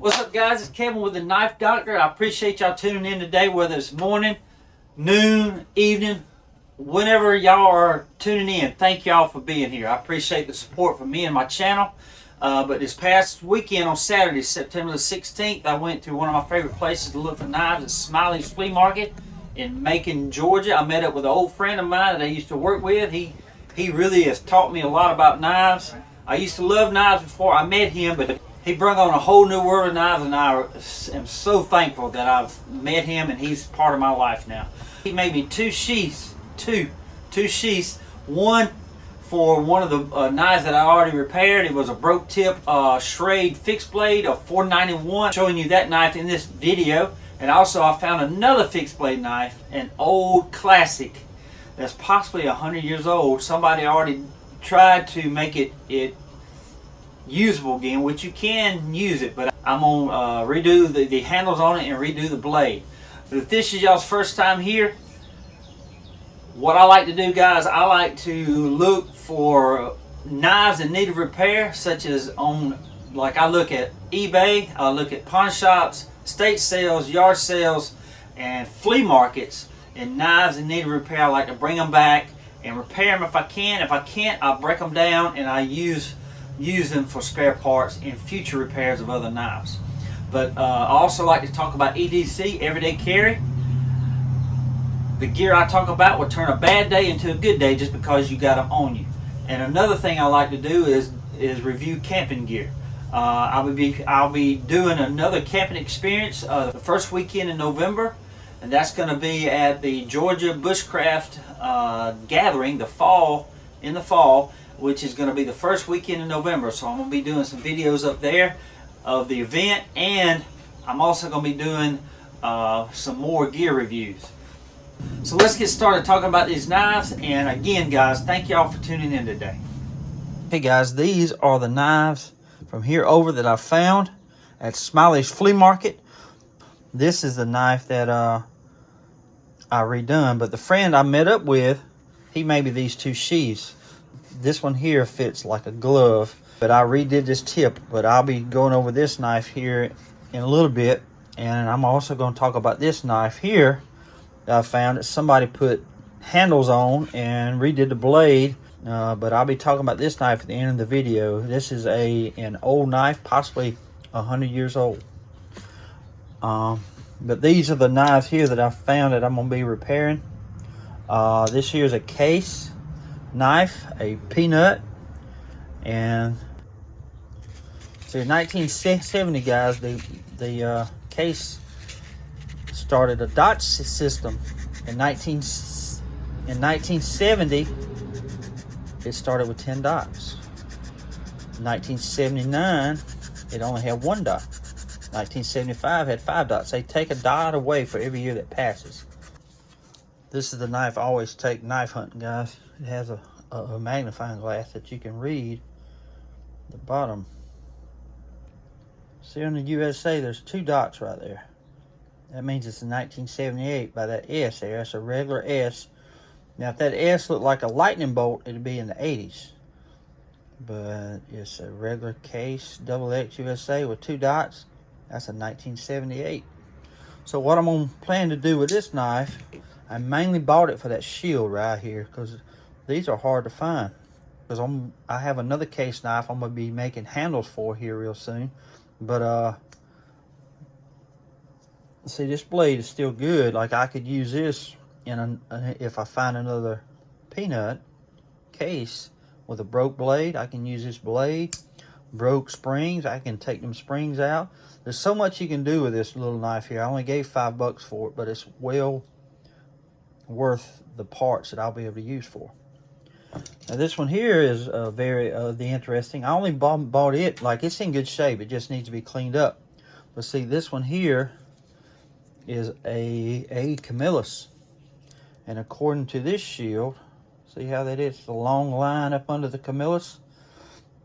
What's up, guys? It's Kevin with the Knife Doctor. I appreciate y'all tuning in today, whether it's morning, noon, evening, whenever y'all are tuning in. Thank y'all for being here. I appreciate the support from me and my channel. But this past weekend on Saturday, September the 16th, I went to one of my favorite places to look for knives at Smiley's Flea Market in Macon, Georgia. I met up with an old friend of mine that I used to work with. He really has taught me a lot about knives. I used to love knives before I met him, but he brought on a whole new world of knives, and I am so thankful that I've met him and he's part of my life now. He made me two sheaths, two sheaths. One for one of the knives that I already repaired. It was a broke tip Schrade fixed blade of $491. Showing you that knife in this video. And also I found another fixed blade knife, an old classic that's possibly 100 years old. Somebody already tried to make it usable again, which you can use it, but I'm gonna redo the handles on it and redo the blade. But if this is y'all's first time here, what I like to do, guys, I like to look for knives in need of repair, such as like I look at eBay, I look at pawn shops, estate sales, yard sales, and flea markets, and knives in need of repair. I like to bring them back and repair them if I can. If I can't, I'll break them down and I use them for spare parts in future repairs of other knives. But I also like to talk about EDC, everyday carry. The gear I talk about will turn a bad day into a good day just because you got them on you. And another thing I like to do is review camping gear. I'll be doing another camping experience the first weekend in November, and that's going to be at the Georgia Bushcraft Gathering in the fall, which is going to be the first weekend in November. So I'm going to be doing some videos up there of the event, and I'm also going to be doing some more gear reviews. So let's get started talking about these knives. And again, guys, thank y'all for tuning in today. Hey guys, these are the knives from here over that I found at Smiley's Flea Market. This is the knife that I redone, but the friend I met up with, he made me these two sheaths. This one here fits like a glove, but I redid this tip. But I'll be going over this knife here in a little bit, and I'm also going to talk about this knife here that I found that somebody put handles on and redid the blade. But I'll be talking about this knife at the end of the video. This is an old knife, possibly 100 years old. But these are the knives here that I found that I'm going to be repairing. This here is a case knife, a peanut, and so in 1970, guys, the case started a dot system. In 1970, it started with 10 dots. In 1979, it only had 1 dot. 1975 had 5 dots. They take a dot away for every year that passes. This is the knife I always take knife hunting, guys. It has a magnifying glass that you can read the bottom. See, on the USA, there's 2 dots right there. That means it's in 1978 by that S there. That's a regular S. Now, if that S looked like a lightning bolt, it'd be in the 80s. But it's a regular case, XX USA with 2 dots. That's a 1978. So what I'm going to plan to do with this knife, I mainly bought it for that shield right here, because these are hard to find. Because I have another case knife I'm going to be making handles for here real soon. But see, this blade is still good. Like, I could use this if I find another peanut case with a broke blade. I can use this blade. Broke springs, I can take them springs out. There's so much you can do with this little knife here. I only gave $5 for it, but it's well worth the parts that I'll be able to use for. Now this one here is very interesting. I only bought it, like, it's in good shape. It just needs to be cleaned up. But see, this one here is a Camillus, and according to this shield, see how that is, the long line up under the Camillus.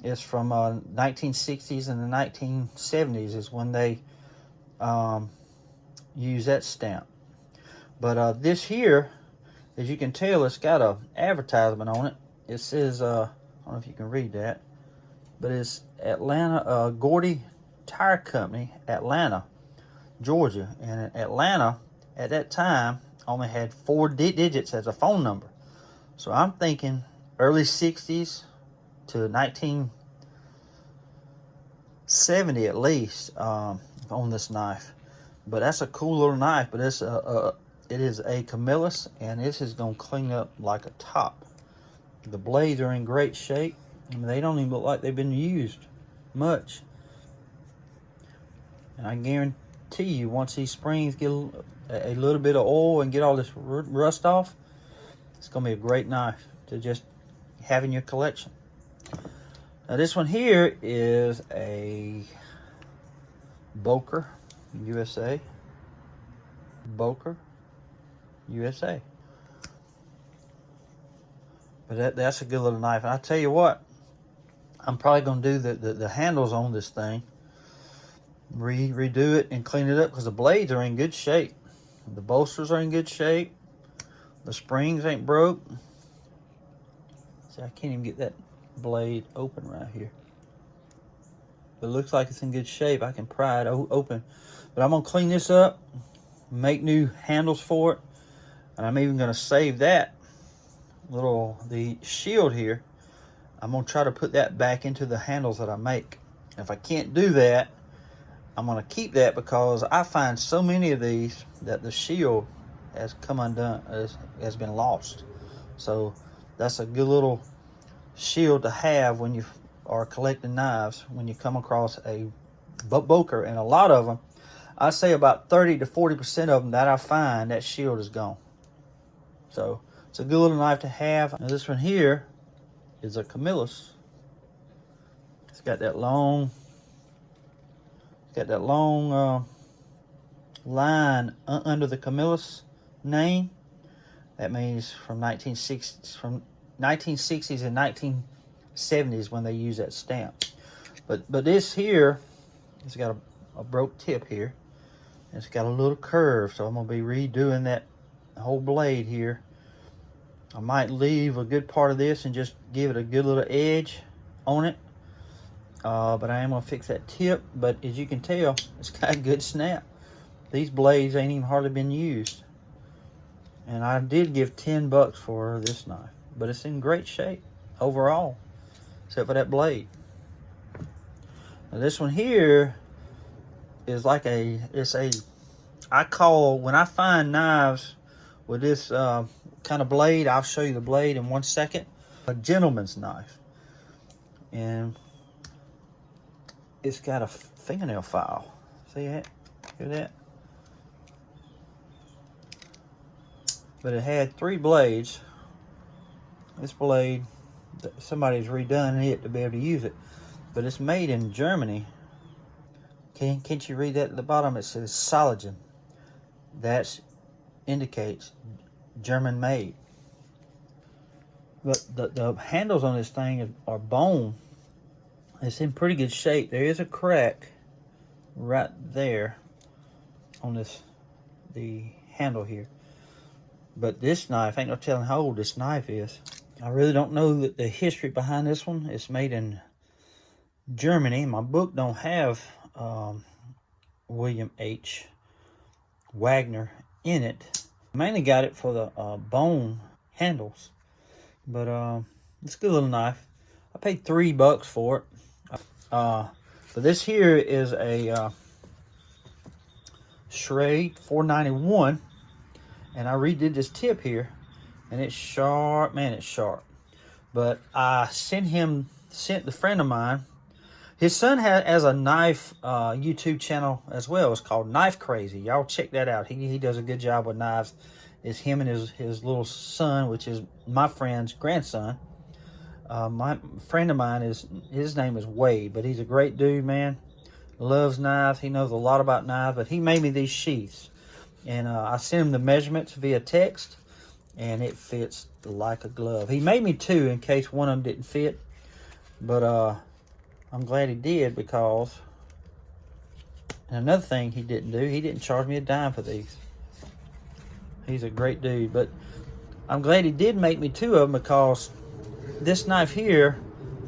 It's from 1960s and the 1970s is when they use that stamp. But this here, as you can tell, it's got a advertisement on it. It says, I don't know if you can read that, but it's Atlanta Gordy tire company, Atlanta, Georgia. And Atlanta, at that time, only had 4 digits as a phone number. So I'm thinking early 60s to 1970 at least on this knife. But that's a cool little knife. But it is a Camillus, and this is going to clean up like a top. The blades are in great shape. I mean, they don't even look like they've been used much. And I guarantee you, once these springs get a little bit of oil and get all this rust off, it's going to be a great knife to just have in your collection. Now this one here is a Boker USA. Boker USA. But that's a good little knife. And I tell you what, I'm probably going to do the handles on this thing. Redo it and clean it up, because the blades are in good shape. The bolsters are in good shape. The springs ain't broke. See, I can't even get that blade open right here. But it looks like it's in good shape. I can pry it open. But I'm going to clean this up, make new handles for it. And I'm even going to save that the shield here. I'm going to try to put that back into the handles that I make. If I can't do that, I'm going to keep that, because I find so many of these that the shield has come undone, has been lost. So that's a good little shield to have when you are collecting knives, when you come across a Boker. And a lot of them, I say about 30 to 40% of them that I find, that shield is gone. So it's a good little knife to have. Now this one here is a Camillus. It's got that long line under the Camillus name. That means from 1960s and 1970s when they use that stamp. But this here, it's got a broke tip here. It's got a little curve, so I'm going to be redoing that whole blade here. I might leave a good part of this and just give it a good little edge on it. But I am going to fix that tip. But as you can tell, it's got a good snap. These blades ain't even hardly been used. And I did give $10 for this knife. But it's in great shape overall, except for that blade. Now this one here is like when I find knives with this kind of blade, I'll show you the blade in 1 second. A gentleman's knife. And it's got a fingernail file. See that? Hear that? But it had 3 blades. This blade, somebody's redone it to be able to use it. But it's made in Germany. Can't you read that at the bottom? It says Soligen. That indicates German made. But the handles on this thing are bone. It's in pretty good shape. There is a crack right there on the handle here. But this knife, ain't no telling how old this knife is. I really don't know the history behind this one. It's made in Germany. My book don't have William H. Wagner in it. I mainly got it for the bone handles. But it's a good little knife. I paid $3 for it. But this here is a Schrade 491, and I redid this tip here, and it's sharp, man, it's sharp. But I sent the friend of mine. His son has a knife YouTube channel as well. It's called Knife Crazy. Y'all check that out. He does a good job with knives. It's him and his little son, which is my friend's grandson. My friend of mine, his name is Wade, but he's a great dude, man. Loves knives. He knows a lot about knives, but he made me these sheaths. And I sent him the measurements via text, and it fits like a glove. He made me 2 in case one of them didn't fit. But I'm glad he did, because... And another thing he didn't do, he didn't charge me a dime for these. He's a great dude. But I'm glad he did make me 2 of them, because this knife here,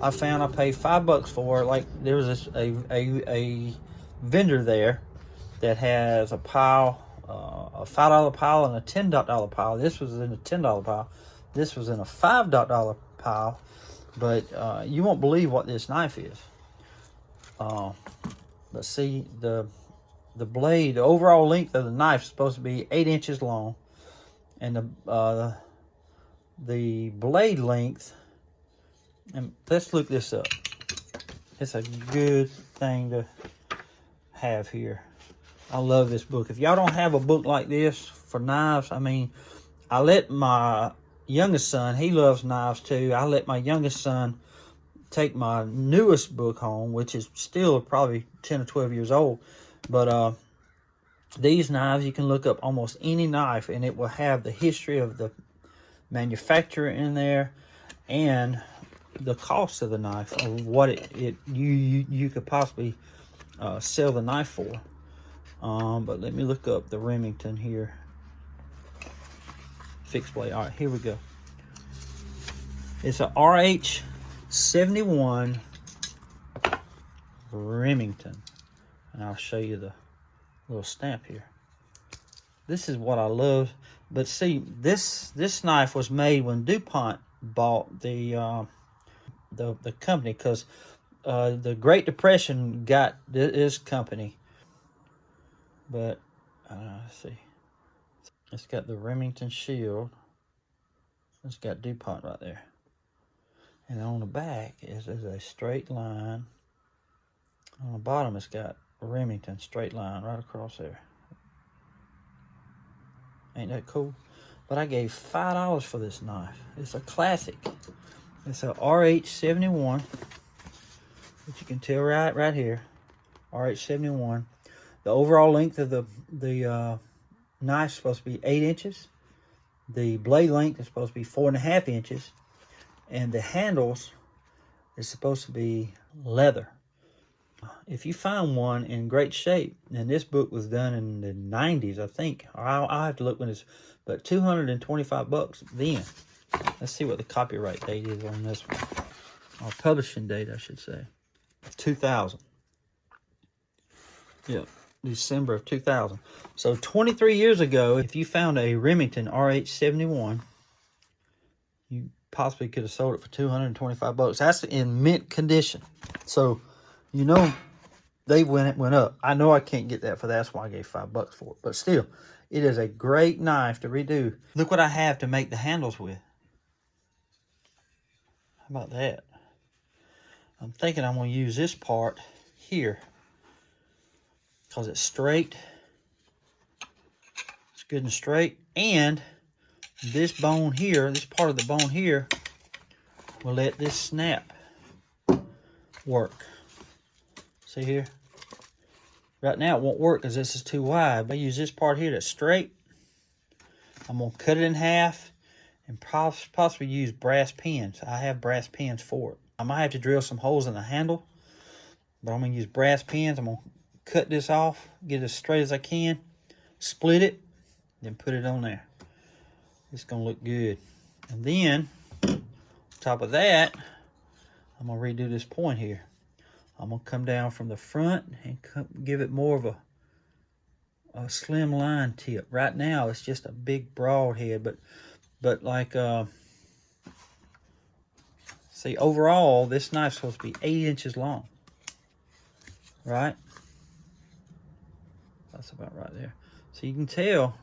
I found I paid $5 for. Like, there was a vendor there that has a pile, a $5 pile and a $10 pile. This was in a $10 pile. This was in a $5 pile. But you won't believe what this knife is. Let's see, the blade, the overall length of the knife is supposed to be 8 inches long, and the blade length, and let's look this up. It's a good thing to have here. I love this book. If y'all don't have a book like this for knives, I mean, I let my youngest son, he loves knives too. I let my youngest son take my newest book home, which is still probably 10 or 12 years old. But these knives, you can look up almost any knife and it will have the history of the manufacturer in there and the cost of the knife, of what you could possibly sell the knife for. But let me look up the Remington here. Fixed blade. All right, here we go. It's a RH-71 Remington. And I'll show you the little stamp here. This is what I love. But see, this knife was made when DuPont bought the company, because the Great Depression got this company. But let's see, it's got the Remington shield. It's got DuPont right there, and on the back is a straight line. On the bottom, it's got Remington straight line right across there. Ain't that cool? But I gave $5 for this knife. It's a classic. It's a RH-71, which you can tell right here. RH-71. The overall length of the knife is supposed to be 8 inches. The blade length is supposed to be 4.5 inches. And the handles is supposed to be leather. If you find one in great shape, and this book was done in the 90s, I think. I'll have to look when it's, but $225 then. Let's see what the copyright date is on this one. Or publishing date, I should say. 2000. Yep. December of 2000. So 23 years ago, if you found a Remington RH-71, you possibly could have sold it for $225. That's in mint condition. So, you know, they went up. I know I can't get that for that. That's why I gave $5 for it. But still, it is a great knife to redo. Look what I have to make the handles with. How about that? I'm thinking I'm going to use this part here, because it's straight. It's good and straight. And this bone here, this part of the bone here, will let this snap work. See here? Right now it won't work because this is too wide. But I use this part here that's straight. I'm going to cut it in half and possibly use brass pins. I have brass pins for it. I might have to drill some holes in the handle, but I'm going to use brass pins. I'm going to cut this off, get it as straight as I can, split it, then put it on there. It's going to look good. And then, on top of that, I'm going to redo this point here. I'm going to come down from the front and give it more of a slim line tip. Right now, it's just a big broad head, but like, see, overall, this knife's supposed to be 8 inches long, right? That's about right there. So you can tell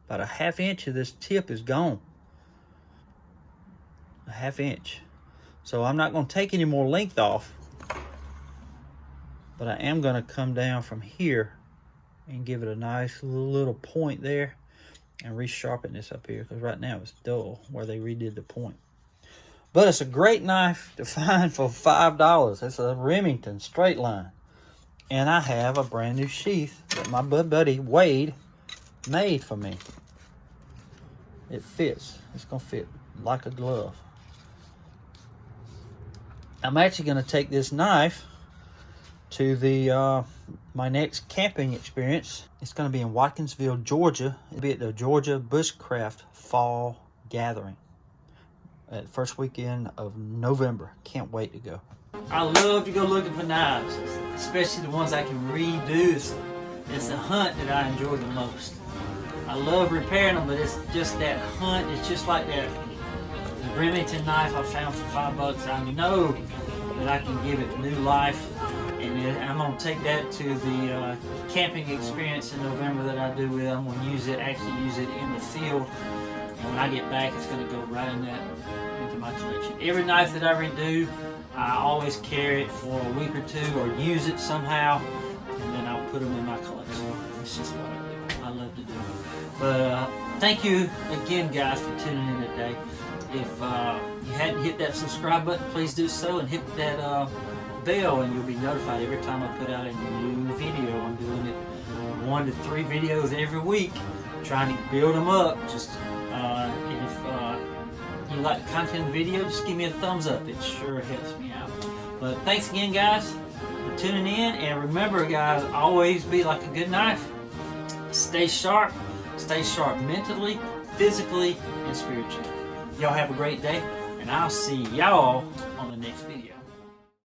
about a ½ inch of this tip is gone. A ½ inch. So I'm not going to take any more length off, but I am going to come down from here and give it a nice little point there and resharpen this up here, because right now it's dull where they redid the point. But it's a great knife to find for $5. It's a Remington straight line. And I have a brand new sheath that my buddy Wade made for me. It fits. It's going to fit like a glove. I'm actually going to take this knife to the my next camping experience. It's going to be in Watkinsville, Georgia. It'll be at the Georgia Bushcraft Fall Gathering. at first weekend of November. Can't wait to go. I love to go looking for knives, especially the ones I can redo. It's the hunt that I enjoy the most. I love repairing them, but it's just that hunt. It's just like that Remington knife I found for $5. I know that I can give it new life, and I'm going to take that to the camping experience in November that I do with it. I'm going to use it in the field, and when I get back, it's going to go right into my collection. Every knife that I redo, I always carry it for a week or two, or use it somehow, and then I'll put them in my collection. It's just what I do. I love to do it. But thank you again, guys, for tuning in today. If you hadn't hit that subscribe button, please do so, and hit that bell, and you'll be notified every time I put out a new video. I'm doing it 1 to 3 videos every week, trying to build them up. And if you like the content of the video, just give me a thumbs up. It sure helps me out. But thanks again, guys, for tuning in. And remember, guys, always be like a good knife. Stay sharp mentally, physically, and spiritually. Y'all have a great day, and I'll see y'all on the next video.